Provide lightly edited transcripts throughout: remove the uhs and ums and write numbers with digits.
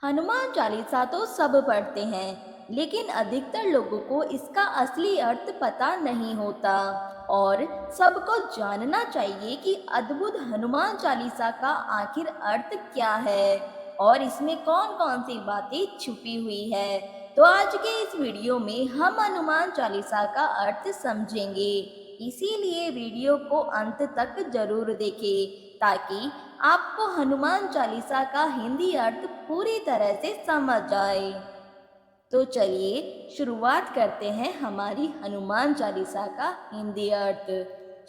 हनुमान चालीसा तो सब पढ़ते हैं, लेकिन अधिकतर लोगों को इसका असली अर्थ पता नहीं होता। और सबको जानना चाहिए कि अद्भुत हनुमान चालीसा का आखिर अर्थ क्या है और इसमें कौन कौन सी बातें छुपी हुई है। तो आज के इस वीडियो में हम हनुमान चालीसा का अर्थ समझेंगे, इसीलिए वीडियो को अंत तक जरूर देखें ताकि आपको हनुमान चालीसा का हिंदी अर्थ पूरी तरह से समझ आए। तो चलिए शुरुआत करते हैं हमारी हनुमान चालीसा का हिंदी अर्थ।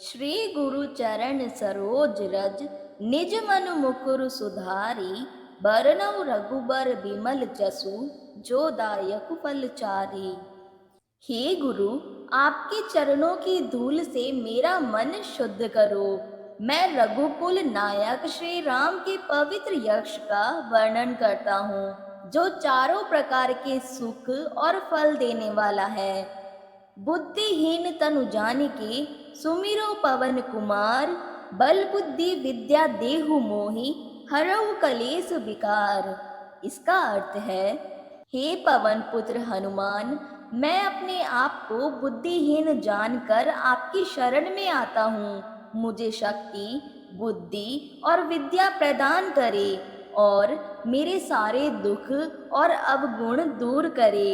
श्री गुरु चरण सरोज रज, निज मन मुकुर सुधारी, बरनउँ रघुबर बिमल जसु, जो दायक फलचारी। हे गुरु, आपके चरणों की धूल से मेरा मन शुद्ध करो। मैं रघुकुल नायक श्री राम के पवित्र यश का वर्णन करता हूँ, जो चारों प्रकार के सुख और फल देने वाला है। बुद्धिहीन तनु जानिके, सुमिरो पवन कुमार, बल बुद्धि विद्या देहु मोहि, हरऊ कलेस विकार। इसका अर्थ है, हे पवन पुत्र हनुमान, मैं अपने आप को बुद्धिहीन जानकर आपकी शरण में आता हूँ। मुझे शक्ति, बुद्धि और विद्या प्रदान करे और मेरे सारे दुख और अवगुण दूर करे।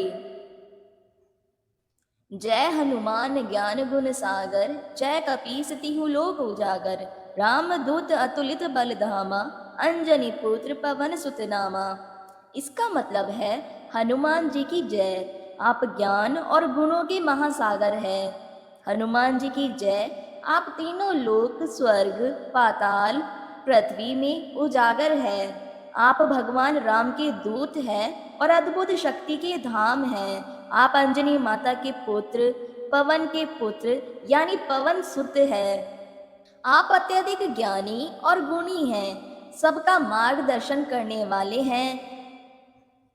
जय हनुमान ज्ञान गुण सागर, जय कपीस तिहु लोक उजागर। राम दूत अतुलित बल धामा, अंजनी पुत्र पवन सुत नामा। इसका मतलब है, हनुमान जी की जय, आप ज्ञान और गुणों के महासागर हैं। हनुमान जी की जय, आप तीनों लोक स्वर्ग, पाताल, पृथ्वी में उजागर है। आप भगवान राम के दूत हैं और अद्भुत शक्ति के धाम हैं। आप अंजनी माता के पुत्र, पवन के पुत्र यानी पवन सुत है। आप अत्यधिक ज्ञानी और गुणी हैं, सबका मार्गदर्शन करने वाले हैं।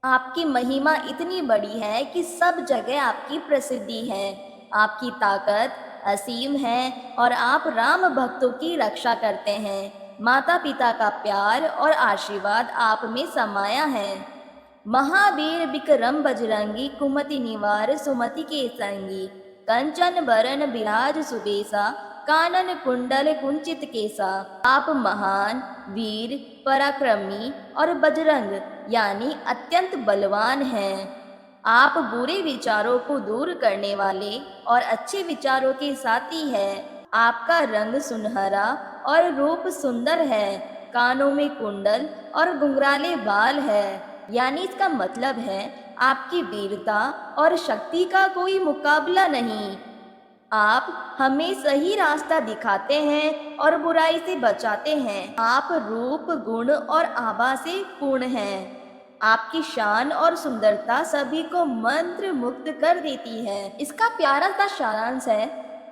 आपकी महिमा इतनी बड़ी है कि सब जगह आपकी प्रसिद्धि है। आपकी ताकत असीम है और आप राम भक्तों की रक्षा करते हैं। माता पिता का प्यार और आशीर्वाद आप में समाया है। महावीर विक्रम बजरंगी, कुमति निवार सुमति के संगी, कंचन बरन बिराज सुबेसा, कानन कुंडल कुंचित केसा। आप महान, वीर, पराक्रमी और बजरंग यानी अत्यंत बलवान हैं। आप बुरे विचारों को दूर करने वाले और अच्छे विचारों के साथी हैं। आपका रंग सुनहरा और रूप सुंदर है। कानों में कुंडल और घुंघराले बाल है, यानी इसका मतलब है आपकी वीरता और शक्ति का कोई मुकाबला नहीं। आप हमें सही रास्ता दिखाते हैं और बुराई से बचाते हैं। आप रूप, गुण और आभा से पूर्ण हैं। आपकी शान और सुंदरता सभी को मंत्र मुक्त कर देती है। इसका प्यारा सा सारांश है,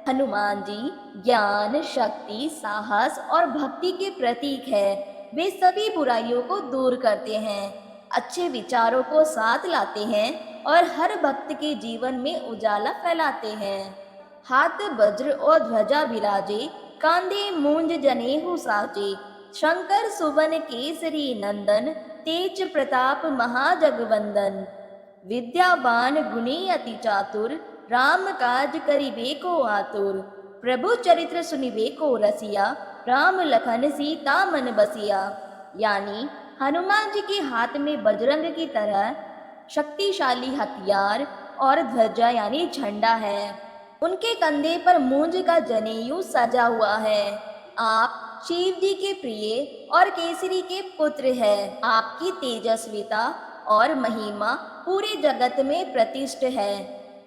हनुमान जी ज्ञान, शक्ति, साहस और भक्ति के प्रतीक है। वे सभी बुराइयों को दूर करते हैं, अच्छे विचारों को साथ लाते हैं और हर भक्त के जीवन में उजाला फैलाते हैं। हाथ वज्र और ध्वजा विराजे, कांधे मूंज जनेऊ साजे, शंकर सुवन केसरी नंदन, तेज प्रताप महाजगवंदन। विद्यावान गुणी अति चातुर, राम काज करिबे को आतुर। प्रभु चरित्र सुनिबे को रसिया, राम लखन सीता मन बसिया। यानी हनुमान जी के हाथ में बजरंग की तरह शक्तिशाली हथियार और ध्वजा यानी झंडा है। उनके कंधे पर मूंज का जनेऊ सजा हुआ है। आप शिव जी के प्रिय और केसरी के पुत्र हैं। आपकी तेजस्विता और महिमा पूरे जगत में प्रतिष्ठ है।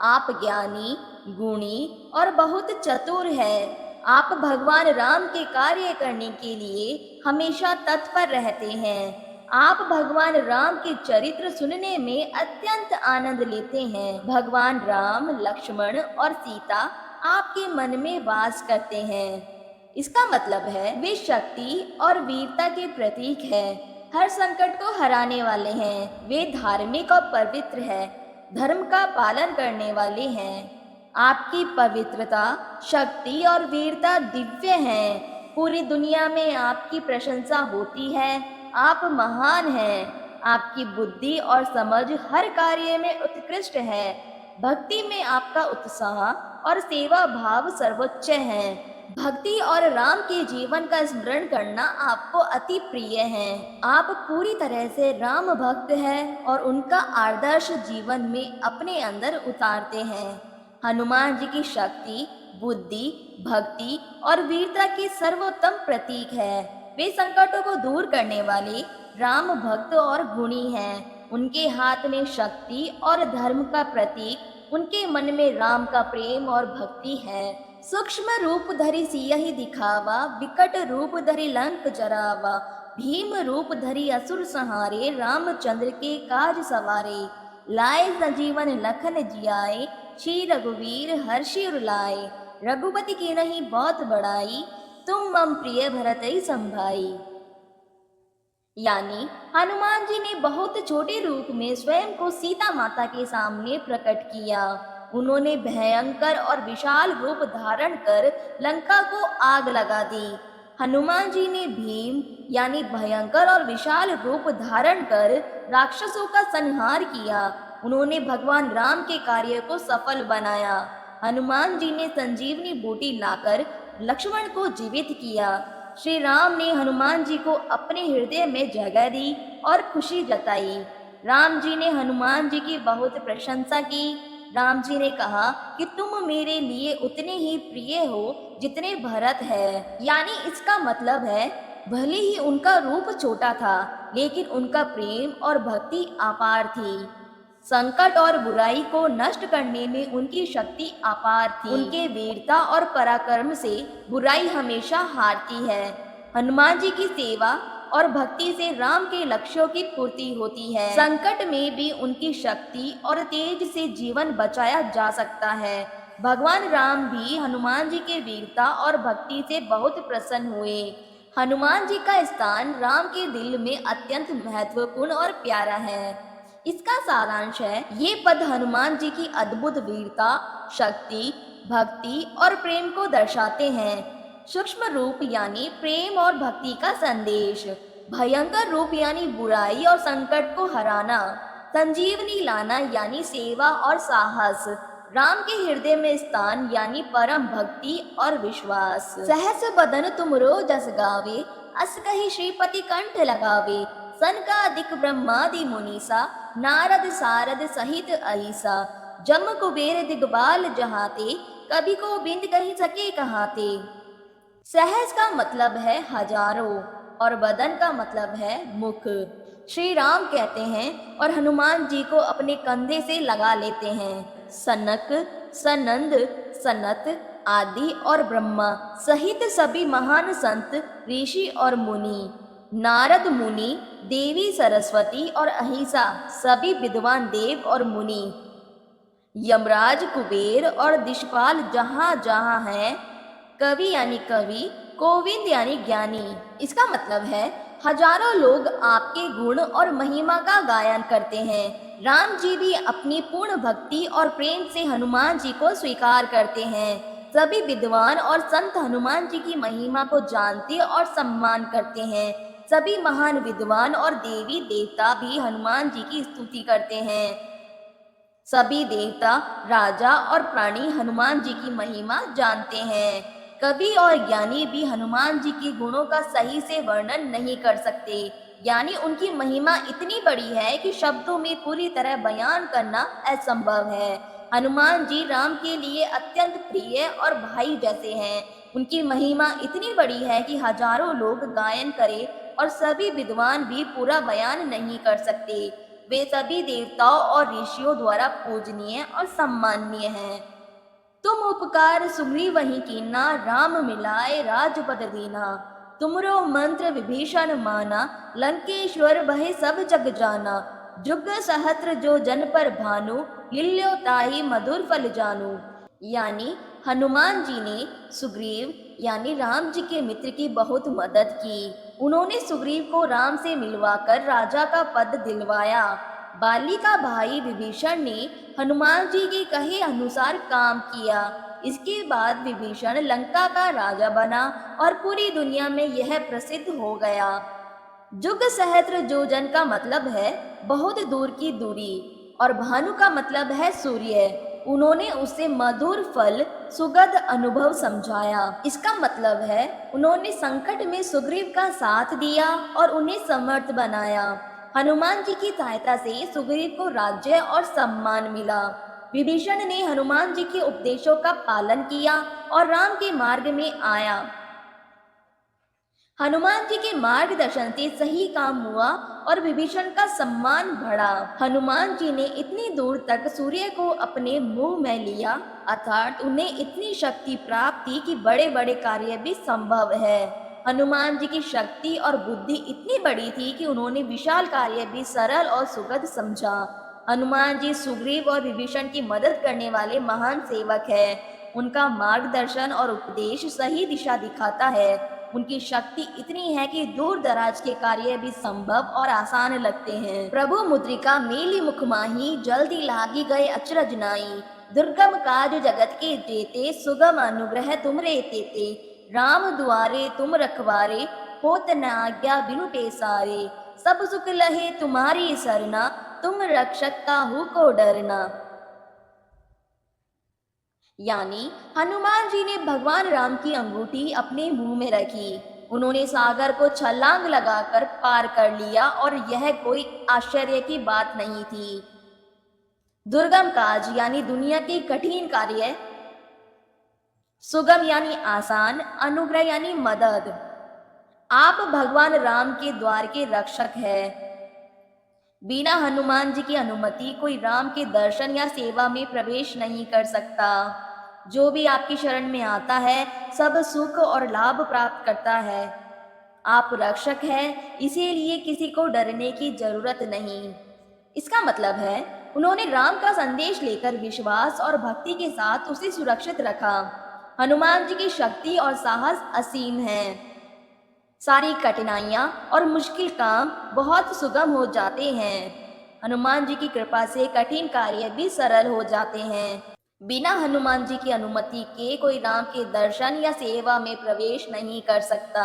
आप ज्ञानी, गुणी और बहुत चतुर हैं। आप भगवान राम के कार्य करने के लिए हमेशा तत्पर रहते हैं। आप भगवान राम के चरित्र सुनने में अत्यंत आनंद लेते हैं। भगवान राम, लक्ष्मण और सीता आपके मन में वास करते हैं। इसका मतलब है, वे शक्ति और वीरता के प्रतीक हैं। हर संकट को हराने वाले हैं। वे धार्मिक और पवित्र हैं, धर्म का पालन करने वाले हैं। आपकी पवित्रता, शक्ति और वीरता दिव्य हैं। पूरी दुनिया में आपकी प्रशंसा होती है। आप महान हैं। आपकी बुद्धि और समझ हर कार्य में उत्कृष्ट है। भक्ति में आपका उत्साह और सेवा भाव सर्वोच्च है। भक्ति और राम के जीवन का स्मरण करना आपको अति प्रिय है। आप पूरी तरह से राम भक्त हैं और उनका आदर्श जीवन में अपने अंदर उतारते हैं। हनुमान जी की शक्ति, बुद्धि, भक्ति और वीरता की सर्वोत्तम प्रतीक है। वे संकटों को दूर करने वाले राम भक्त और गुणी हैं। उनके हाथ में शक्ति और धर्म का प्रतीक, उनके मन में राम का प्रेम और भक्ति है। सूक्ष्म रूप धरि सियहि दिखावा, विकट रूप धरि लंक जरावा। भीम रूप धरि असुर संहारे, रामचंद्र के काज सवारे। लाए संजीवन लखन जियाए, श्री रघुवीर हर्षि उर लाए। रघुपति की नहीं बहुत बड़ाई, तुम मम प्रिय भरतई संभाई। यानी हनुमान जी ने बहुत छोटे रूप में स्वयं को सीता माता के सामने प्रकट किया। उन्होंने भयंकर और विशाल रूप धारण कर लंका को आग लगा दी। हनुमान जी ने भीम यानी भयंकर और विशाल रूप धारण कर राक्षसों का संहार किया। उन्होंने भगवान राम के कार्य को सफल बनाया। हनुमान जी ने संजीवनी बूटी लाकर लक्ष्मण को जीवित किया। श्री राम ने हनुमान जी को अपने हृदय में जगह दी और खुशी जताई। राम जी ने हनुमान जी की बहुत प्रशंसा की। राम जी ने कहा कि तुम मेरे लिए उतने ही प्रिय हो जितने भरत है। यानी इसका मतलब है भले ही उनका रूप छोटा था, लेकिन उनका प्रेम और भक्ति अपार थी। संकट और बुराई को नष्ट करने में उनकी शक्ति अपार थी। उनके वीरता और पराक्रम से बुराई हमेशा हारती है। हनुमान जी की सेवा और भक्ति से राम के लक्ष्यों की पूर्ति होती है। संकट में भी उनकी शक्ति और तेज से जीवन बचाया जा सकता है। भगवान राम भी हनुमान जी के वीरता और भक्ति से बहुत प्रसन्न हुए। हनुमान जी का स्थान राम के दिल में अत्यंत महत्वपूर्ण और प्यारा है। इसका सारांश है, ये पद हनुमान जी की अद्भुत वीरता, शक्ति, भक्ति और प्रेम को दर्शाते हैं। सूक्ष्म रूप यानी प्रेम और भक्ति का संदेश, भयंकर रूप यानी बुराई और संकट को हराना, संजीवनी लाना यानी सेवा और साहस, राम के हृदय में स्थान यानी परम भक्ति और विश्वास। सहस बदन तुमरो जस गावे, अस कहि श्रीपति कंठ लगावे। सनकादिक ब्रह्मादि मुनीसा, नारद सारद सहित अहिसा। जम कुबेर दिगबाल जहाते, कभी को बिंद कहीं सके कहाते। सहस का मतलब है हजारों और बदन का मतलब है मुख। श्री राम कहते हैं और हनुमान जी को अपने कंधे से लगा लेते हैं। सनक, सनंद, सनत आदि और ब्रह्मा सहित सभी महान संत, ऋषि और मुनि, नारद मुनि, देवी सरस्वती और अहिसा सभी विद्वान देव और मुनि, यमराज, कुबेर और दिशपाल जहाँ जहाँ हैं, कवि यानी कवि, गोविंद यानी ज्ञानी। इसका मतलब है हजारों लोग आपके गुण और महिमा का गायन करते हैं। राम जी भी अपनी पूर्ण भक्ति और प्रेम से हनुमान जी को स्वीकार करते हैं। सभी विद्वान और संत हनुमान जी की महिमा को जानते और सम्मान करते हैं। सभी महान विद्वान और देवी देवता भी हनुमान जी की स्तुति करते हैं। सभी देवता, राजा और प्राणी हनुमान जी की महिमा जानते हैं। कवि और ज्ञानी भी हनुमान जी के गुणों का सही से वर्णन नहीं कर सकते। यानी उनकी महिमा इतनी बड़ी है कि शब्दों में पूरी तरह बयान करना असंभव है। हनुमान जी राम के लिए अत्यंत प्रिय और भाई जैसे हैं। उनकी महिमा इतनी बड़ी है कि हजारों लोग गायन करें और सभी विद्वान भी पूरा बयान नहीं कर सकते। वे सभी देवताओं और ऋषियों द्वारा पूजनीय और सम्माननीय हैं। तुम उपकार सुग्रीव वही कीना, राम मिलाए राजपद दीना। तुमरो मंत्र विभीषण माना, लंकेश्वर बहे सब जग जाना। जुग सहस्त्र जो जन पर भानु, लिल्यो ताहि मधुर फल जानू। यानी हनुमान जी ने सुग्रीव यानी राम जी के मित्र की बहुत मदद की। उन्होंने सुग्रीव को राम से मिलवाकर राजा का पद दिलवाया। बाली का भाई विभीषण ने हनुमान जी के कहे अनुसार काम किया। इसके बाद विभीषण लंका का राजा बना और पूरी दुनिया में यह प्रसिद्ध हो गया। जुग सहस्त्र योजन का मतलब है बहुत दूर की दूरी, और भानु का मतलब है सूर्य। उन्होंने उसे मधुर फल सुगंध अनुभव समझाया। इसका मतलब है उन्होंने संकट में सुग्रीव का साथ दिया और उन्हें समर्थ बनाया। हनुमान जी की सहायता से सुग्रीव को राज्य और सम्मान मिला। विभीषण ने हनुमान जी के उपदेशों का पालन किया और राम के मार्ग में आया। हनुमान जी के मार्गदर्शन से सही काम हुआ और विभीषण का सम्मान बढ़ा। हनुमान जी ने इतनी दूर तक सूर्य को अपने मुंह में लिया, अर्थात उन्हें इतनी शक्ति प्राप्त थी कि बड़े बड़े कार्य भी संभव है। हनुमान जी की शक्ति और बुद्धि इतनी बड़ी थी कि उन्होंने विशाल कार्य भी सरल और सुगध समझा। हनुमान जी सुग्रीव और विभीषण की मदद करने वाले महान सेवक हैं। उनका मार्गदर्शन और उपदेश सही दिशा दिखाता है। उनकी शक्ति इतनी है कि दूर दराज के कार्य भी संभव और आसान लगते हैं। प्रभु मुद्रिका मेली मुख माही, जल्दी लागी गए अचरज नाई। दुर्गम काज जगत के जेते, सुगम अनुग्रह तुमरे तेते। राम दुआरे तुम रखवारे, होत न आज्ञा बिनु पैसारे। सब सुख लहे तुम्हारी सरना, तुम रक्षक काहू को डरना। यानी हनुमान जी ने भगवान राम की अंगूठी अपने मुंह में रखी। उन्होंने सागर को छलांग लगाकर पार कर लिया और यह कोई आश्चर्य की बात नहीं थी। दुर्गम काज यानी दुनिया के कठिन कार्य, सुगम यानी आसान, अनुग्रह यानी मदद। आप भगवान राम के द्वार के रक्षक हैं। बिना हनुमान जी की अनुमति कोई राम के दर्शन या सेवा में प्रवेश नहीं कर सकता। जो भी आपकी शरण में आता है सब सुख और लाभ प्राप्त करता है। आप रक्षक हैं, इसीलिए किसी को डरने की जरूरत नहीं। इसका मतलब है उन्होंने राम का संदेश लेकर विश्वास और भक्ति के साथ उसे सुरक्षित रखा। हनुमान जी की शक्ति और साहस असीम है। सारी कठिनाइयां और मुश्किल काम बहुत सुगम हो जाते हैं। हनुमान जी की कृपा से कठिन कार्य भी सरल हो जाते हैं। बिना हनुमान जी की अनुमति के कोई राम के दर्शन या सेवा में प्रवेश नहीं कर सकता।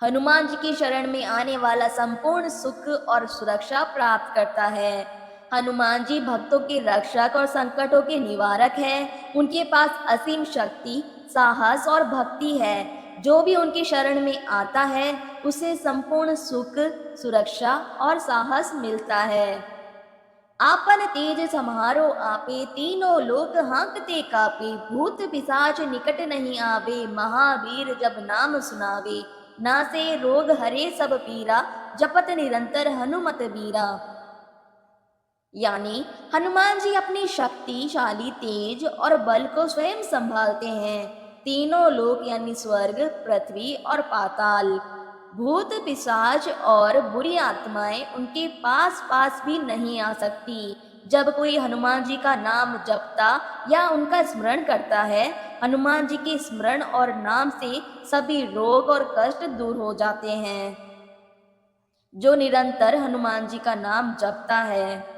हनुमान जी की शरण में आने वाला संपूर्ण सुख और सुरक्षा प्राप्त करता है। हनुमान जी भक्तों के रक्षक और संकटों के निवारक हैं। उनके पास असीम शक्ति, साहस और भक्ति है। जो भी उनकी शरण में आता है उसे संपूर्ण सुख, सुरक्षा और साहस मिलता है। आपन तेज समारो आपे, तीनों लोक हाँकते कापे। भूत पिशाच निकट नहीं आवे, महावीर जब नाम सुनावे। नासे रोग हरे सब पीरा, जपत निरंतर हनुमत बीरा। यानी हनुमान जी अपनी शक्तिशाली तेज और बल को स्वयं संभालते हैं। तीनों लोक यानी स्वर्ग, पृथ्वी और पाताल, भूत पिशाच और बुरी आत्माएं उनके पास भी नहीं आ सकती। जब कोई हनुमान जी का नाम जपता या उनका स्मरण करता है, हनुमान जी के स्मरण और नाम से सभी रोग और कष्ट दूर हो जाते हैं। जो निरंतर हनुमान जी का नाम जपता है,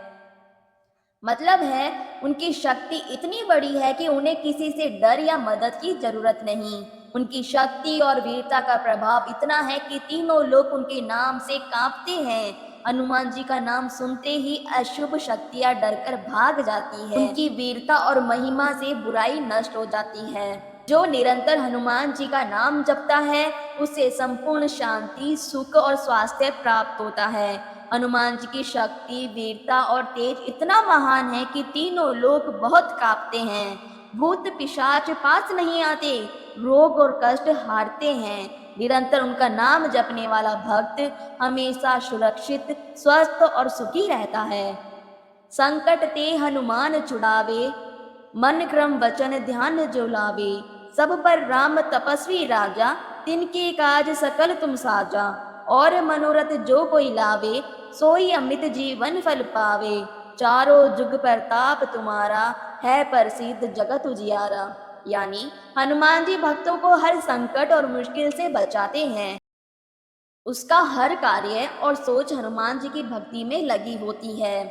मतलब है उनकी शक्ति इतनी बड़ी है कि उन्हें किसी से डर या मदद की जरूरत नहीं। उनकी शक्ति और वीरता का प्रभाव इतना है कि तीनों लोग उनके नाम से कांपते हैं। हनुमान जी का नाम सुनते ही अशुभ शक्तियां डरकर भाग जाती है। उनकी वीरता और महिमा से बुराई नष्ट हो जाती है। जो निरंतर हनुमान जी का नाम जपता है उसे संपूर्ण शांति, सुख और स्वास्थ्य प्राप्त होता है। हनुमान जी की शक्ति, वीरता और तेज इतना महान है कि तीनों लोग बहुत कांपते हैं। भूत पिशाच पास नहीं आते, रोग और कष्ट हारते हैं। निरंतर उनका नाम जपने वाला भक्त हमेशा सुरक्षित, स्वस्थ और सुखी रहता है। संकट ते हनुमान छुड़ावे, मन क्रम वचन ध्यान जो लावे। सब पर राम तपस्वी राजा, तिनके काज सकल तुम साजा। और मनोरथ जो कोई लावे, सोई अमृत जीवन फल पावे। चारों जुग प्रताप तुम्हारा, है प्रसिद्ध जगत उजियारा। यानी हनुमान जी भक्तों को हर संकट और मुश्किल से बचाते हैं। उसका हर कार्य और सोच हनुमान जी की भक्ति में लगी होती है।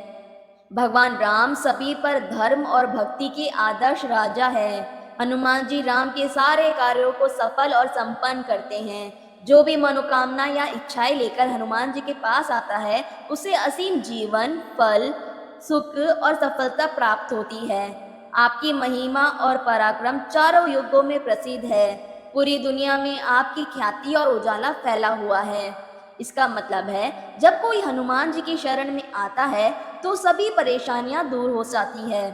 भगवान राम सभी पर धर्म और भक्ति के आदर्श राजा है। हनुमान जी राम के सारे कार्यों को सफल और संपन्न करते हैं। जो भी मनोकामना या इच्छाएं लेकर हनुमान जी के पास आता है उसे असीम जीवन, फल, सुख और सफलता प्राप्त होती है। आपकी महिमा और पराक्रम चारों युगों में प्रसिद्ध है। पूरी दुनिया में आपकी ख्याति और उजाला फैला हुआ है। इसका मतलब है जब कोई हनुमान जी की शरण में आता है तो सभी परेशानियां दूर हो जाती है।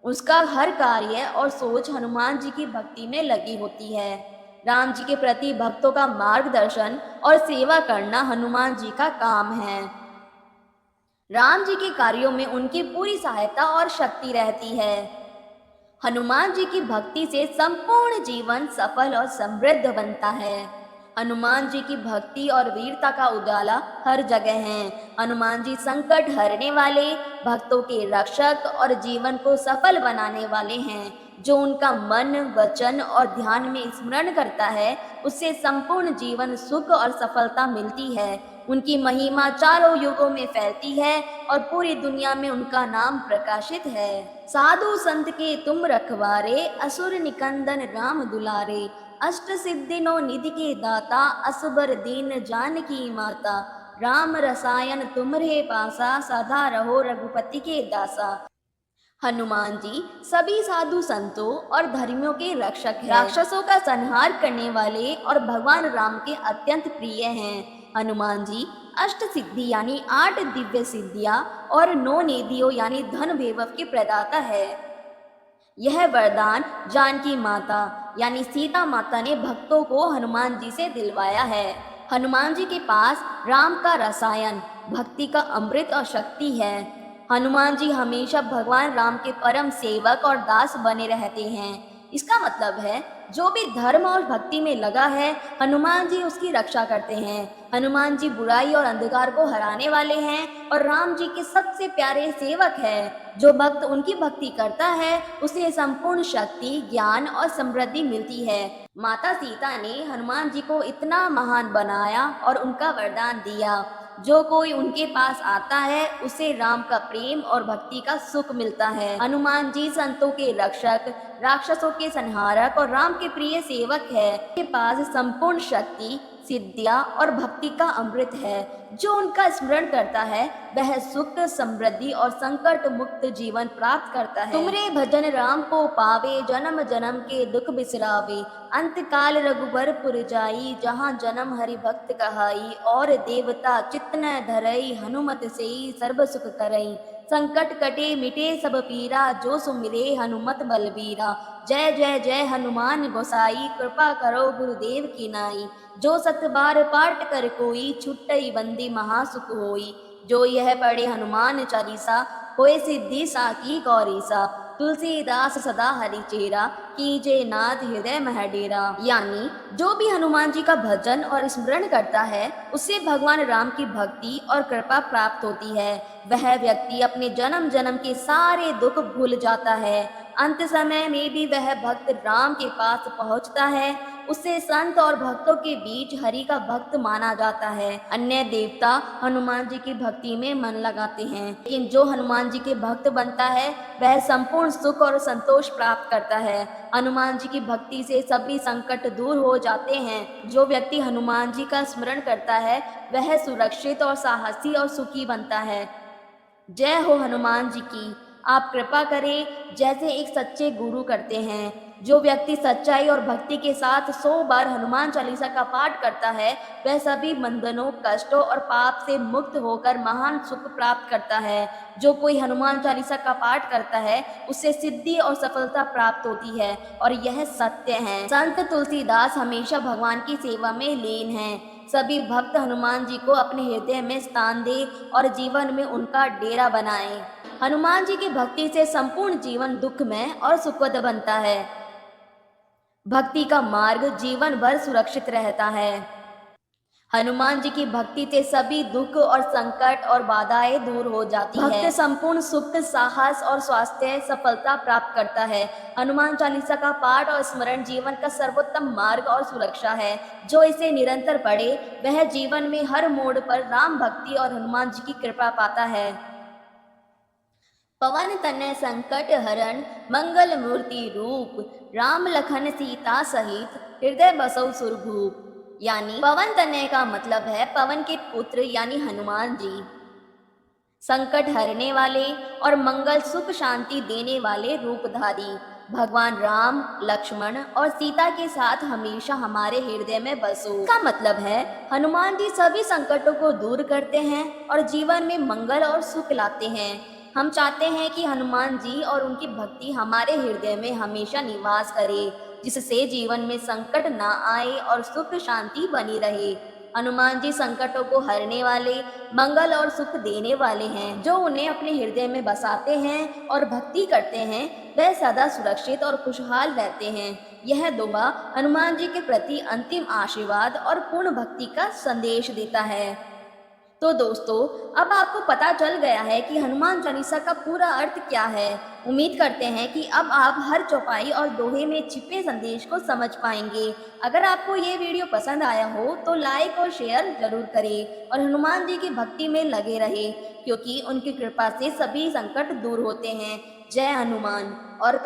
उसका हर कार्य और सोच हनुमान जी की भक्ति में लगी होती है। राम जी के प्रति भक्तों का मार्गदर्शन और सेवा करना हनुमान जी का काम है। राम जी के कार्यों में उनकी पूरी सहायता और शक्ति रहती है। हनुमान जी की भक्ति से संपूर्ण जीवन सफल और समृद्ध बनता है। हनुमान जी की भक्ति और वीरता का उजाला हर जगह है। हनुमान जी संकट हरने वाले, भक्तों के रक्षक और जीवन को सफल बनाने वाले हैं। जो उनका मन, वचन और ध्यान में स्मरण करता है उससे संपूर्ण जीवन सुख और सफलता मिलती है। उनकी महिमा चारों युगों में फैलती है और पूरी दुनिया में उनका नाम प्रकाशित है। साधु संत के तुम रखवारे, असुर निकंदन राम दुलारे। अष्ट सिद्धिनो निधि के दाता, असबर दीन जानकी माता। राम रसायन तुम्हरे पासा, सदा रहो रघुपति के दासा। हनुमान जी सभी साधु संतों और धर्मियों के रक्षक हैं। राक्षसों का संहार करने वाले और भगवान राम के अत्यंत प्रिय हैं। हनुमान जी अष्ट सिद्धि यानी 8 दिव्य सिद्धियां और 9 निधियों यानी धन वैभव के प्रदाता है। यह वरदान जानकी माता यानी सीता माता ने भक्तों को हनुमान जी से दिलवाया है। हनुमान जी के पास राम का रसायन, भक्ति का अमृत और शक्ति है। हनुमान जी हमेशा भगवान राम के परम सेवक और दास बने रहते हैं। इसका मतलब है जो भी धर्म और भक्ति में लगा है हनुमान जी उसकी रक्षा करते हैं। हनुमान जी बुराई और अंधकार को हराने वाले हैं और राम जी के सबसे प्यारे सेवक हैं। जो भक्त उनकी भक्ति करता है उसे संपूर्ण शक्ति, ज्ञान और समृद्धि मिलती है। माता सीता ने हनुमान जी को इतना महान बनाया और उनका वरदान दिया। जो कोई उनके पास आता है उसे राम का प्रेम और भक्ति का सुख मिलता है। हनुमान जी संतों के रक्षक, राक्षसों के संहारक और राम के प्रिय सेवक है। उनके पास संपूर्ण शक्ति, सिद्धियां और भक्ति का अमृत है। जो उनका स्मरण करता है वह सुख, समृद्धि और संकट मुक्त जीवन प्राप्त करता है। तुमरे भजन राम को पावे, जन्म जन्म के दुख बिसरावे। अंत काल रघुबर पुर जाई, जहाँ जन्म हरि भक्त कहाई। और देवता चित्त न धरई, हनुमत सेई सर्व सुख करई। संकट कटे मिटे सब पीरा, जो सुमिरे हनुमत बलबीरा। जय जय जय हनुमान गोसाई, कृपा करो गुरुदेव की नाई। जो सत बार पाठ कर कोई, छुट्टई बंदी महासुख होई। जो यह पढ़े हनुमान चालीसा, होए सिद्धि साकी गौरीसा। तुलसीदास सदा हरिचेरा, कीजे नाथ हृदय मह डेरा। यानी जो भी हनुमान जी का भजन और स्मरण करता है उससे भगवान राम की भक्ति और कृपा प्राप्त होती है। वह व्यक्ति अपने जन्म जन्म के सारे दुख भूल जाता है। अंत समय में भी वह भक्त राम के पास पहुंचता है। उससे संत और भक्तों के बीच हरि का भक्त माना जाता है। अन्य देवता हनुमान जी की भक्ति में मन लगाते हैं, लेकिन जो हनुमान जी के भक्त बनता है वह संपूर्ण सुख और संतोष प्राप्त करता है। हनुमान जी की भक्ति से सभी संकट दूर हो जाते हैं। जो व्यक्ति हनुमान जी का स्मरण करता है वह सुरक्षित और साहसी और सुखी बनता है। जय हो हनुमान जी की। आप कृपा करें जैसे एक सच्चे गुरु करते हैं। जो व्यक्ति सच्चाई और भक्ति के साथ 100 बार हनुमान चालीसा का पाठ करता है वह सभी बंधनों, कष्टों और पाप से मुक्त होकर महान सुख प्राप्त करता है। जो कोई हनुमान चालीसा का पाठ करता है उससे सिद्धि और सफलता प्राप्त होती है और यह सत्य है। संत तुलसीदास हमेशा भगवान की सेवा में लीन हैं। सभी भक्त हनुमान जी को अपने हृदय में स्थान दे और जीवन में उनका डेरा बनाएं। हनुमान जी की भक्ति से संपूर्ण जीवन दुखमय और सुखद बनता है। भक्ति का मार्ग जीवन भर सुरक्षित रहता है। हनुमान जी की भक्ति से सभी दुख और संकट और बाधाएं दूर हो जाती है। भक्त संपूर्ण सुख, साहस और स्वास्थ्य, सफलता प्राप्त करता है। हनुमान चालीसा का पाठ और स्मरण जीवन का सर्वोत्तम मार्ग और सुरक्षा है। जो इसे निरंतर पढ़े वह जीवन में हर मोड़ पर राम भक्ति और हनुमान जी की कृपा पाता है। पवन तनय संकट हरण, मंगल मूर्ति रूप। राम लखन सीता सहित, हृदय बसौ सुरभूप। यानी पवन तनय का मतलब है पवन के पुत्र यानी हनुमान जी। संकट हरने वाले और मंगल सुख शांति देने वाले रूपधारी भगवान राम, लक्ष्मण और सीता के साथ हमेशा हमारे हृदय में बसो। इसका मतलब है हनुमान जी सभी संकटों को दूर करते हैं और जीवन में मंगल और सुख लाते हैं। हम चाहते हैं कि हनुमान जी और उनकी भक्ति हमारे हृदय में हमेशा निवास करे, जिससे जीवन में संकट ना आए और सुख शांति बनी रहे। हनुमान जी संकटों को हरने वाले, मंगल और सुख देने वाले हैं। जो उन्हें अपने हृदय में बसाते हैं और भक्ति करते हैं वह सदा सुरक्षित और खुशहाल रहते हैं। यह दोहा हनुमान जी के प्रति अंतिम आशीर्वाद और पूर्ण भक्ति का संदेश देता है। तो दोस्तों, अब आपको पता चल गया है कि हनुमान चालीसा का पूरा अर्थ क्या है। उम्मीद करते हैं कि अब आप हर चौपाई और दोहे में छिपे संदेश को समझ पाएंगे। अगर आपको ये वीडियो पसंद आया हो तो लाइक और शेयर जरूर करें और हनुमान जी की भक्ति में लगे रहे, क्योंकि उनकी कृपा से सभी संकट दूर होते हैं। जय हनुमान। और